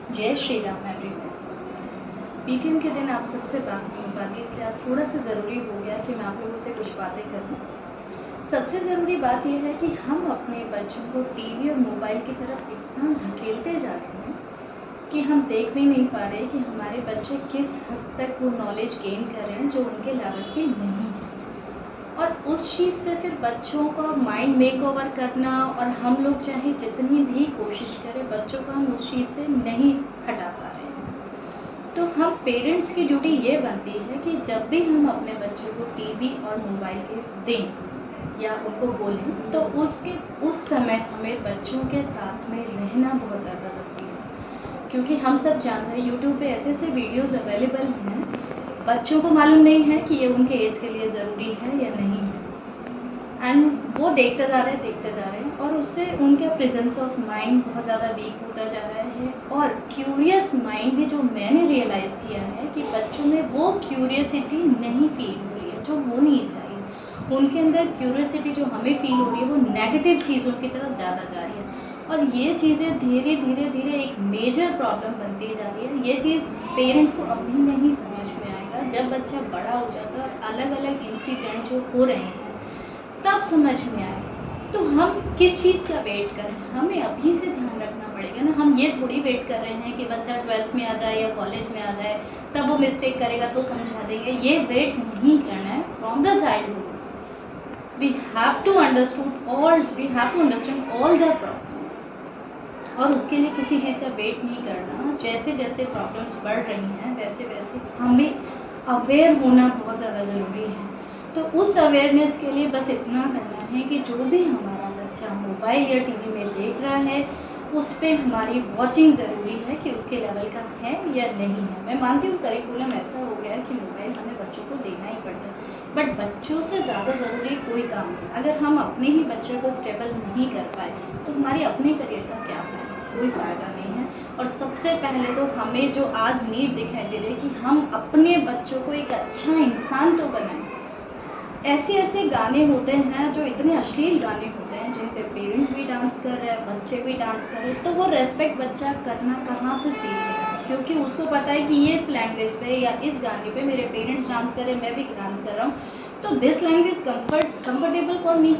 जय Shri Ram everyone. PTM के दिन आप सबसे बात नहीं हो पाती, इसलिए आज थोड़ा सा ज़रूरी हो गया कि मैं आप लोगों से कुछ बातें करूं। सबसे ज़रूरी बात यह है कि हम अपने बच्चों को टीवी और मोबाइल की तरफ इतना धकेलते जा रहे हैं कि हम देख भी नहीं पा रहे कि हमारे बच्चे किस हद तक वो नॉलेज गेन कर रहे हैं जो उनके लेवल की नहीं है। और उस चीज़ से फिर बच्चों का माइंड मेकओवर करना, और हम लोग चाहे जितनी भी कोशिश करें बच्चों को हम उस चीज़ से नहीं हटा पा रहे हैं। तो हम पेरेंट्स की ड्यूटी ये बनती है कि जब भी हम अपने बच्चे को टीवी और मोबाइल के दें या उनको बोलें, तो उस समय हमें बच्चों के साथ में रहना बहुत ज़्यादा ज़रूरी है। क्योंकि हम सब जानते हैं यूट्यूब पे ऐसे ऐसे वीडियोज़ अवेलेबल हैं, बच्चों को मालूम नहीं है कि ये उनके एज के लिए ज़रूरी है या नहीं है, एंड वो देखते जा रहे हैं और उससे उनका प्रेजेंस ऑफ माइंड बहुत ज़्यादा वीक होता जा रहा है। और क्यूरियस माइंड भी, जो मैंने रियलाइज़ किया है कि बच्चों में वो क्यूरियसिटी नहीं फील हो रही है जो होनी चाहिए। उनके अंदर क्यूरियसिटी जो हमें फील हो रही है वो नेगेटिव चीज़ों की तरफ ज़्यादा जा रही है, और ये चीज़ें धीरे धीरे एक मेजर प्रॉब्लम बनती जा रही है। ये चीज़ पेरेंट्स को अभी नहीं समझ में आएगा, जब बच्चा बड़ा हो जाता है और अलग अलग इंसिडेंट जो हो रहे हैं तब समझ में आएगा। तो हम किस चीज़ का वेट करें, हमें अभी से ध्यान रखना पड़ेगा ना। हम ये थोड़ी वेट कर रहे हैं कि बच्चा 12th में आ जाए या कॉलेज में आ जाए तब वो मिस्टेक करेगा तो समझा देंगे, ये वेट नहीं करना है। From the childhood we have to understand all the problems, और उसके लिए किसी चीज़ का वेट नहीं करना। जैसे जैसे प्रॉब्लम्स बढ़ रही हैं वैसे वैसे हमें अवेयर होना बहुत ज़्यादा ज़रूरी है। तो उस अवेयरनेस के लिए बस इतना करना है कि जो भी हमारा बच्चा मोबाइल या टीवी में देख रहा है उस पर हमारी वॉचिंग ज़रूरी है कि उसके लेवल का है या नहीं है। मैं मानती हूँ करिकुलम ऐसा हो गया है कि मोबाइल हमें बच्चों को देना ही पड़ता है, बट बच्चों से ज़्यादा ज़रूरी कोई काम नहीं। अगर हम अपने ही बच्चे को स्टेबल नहीं कर पाए तो हमारे अपने करियर का क्या फ़ायदा, कोई फ़ायदा नहीं है। और सबसे पहले तो हमें जो आज नीड दिखाई दे रही है कि हम अपने बच्चों को एक अच्छा इंसान तो बनाएं। ऐसे गाने होते हैं जो इतने अश्लील गाने होते हैं जिन पे पेरेंट्स भी डांस कर रहे हैं, बच्चे भी डांस कर रहे हैं, तो वो रेस्पेक्ट बच्चा करना कहाँ से सीखेगा? क्योंकि उसको पता है कि ये इस लैंग्वेज पे या इस गाने पे मेरे पेरेंट्स डांस कर रहे हैं, मैं भी डांस कर रहा हूँ, तो this language comfortable for me.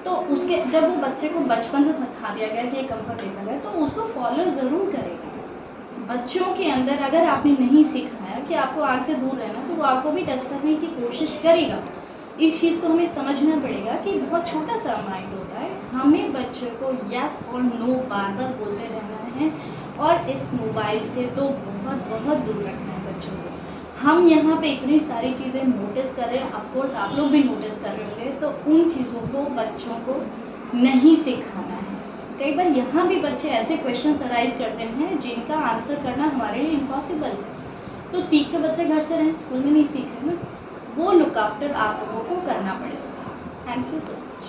तो उसके जब वो बच्चे को बचपन से सिखा दिया गया कि ये कंफर्टेबल है तो उसको फॉलो ज़रूर करेगा। बच्चों के अंदर अगर आपने नहीं सिखाया कि आपको आग से दूर रहना, तो वो आपको भी टच करने की कोशिश करेगा। इस चीज़ को हमें समझना पड़ेगा कि बहुत छोटा सा माइंड होता है। हमें बच्चों को यस और नो बार बार बोलते रहना है, और इस मोबाइल से तो बहुत बहुत दूर रखना है बच्चों को। हम यहाँ पे इतनी सारी चीज़ें नोटिस कर रहे हैं, ऑफकोर्स आप लोग भी नोटिस कर रहे होंगे, तो उन चीज़ों को बच्चों को नहीं सिखाना है। कई बार यहाँ भी बच्चे ऐसे क्वेश्चन अराइज करते हैं जिनका आंसर करना हमारे लिए इम्पॉसिबल है, तो सीख तो बच्चे घर से रहें, स्कूल में नहीं सीख रहे ना, वो लुक आफ्टर आप लोगों को करना पड़ेगा। Thank you so much.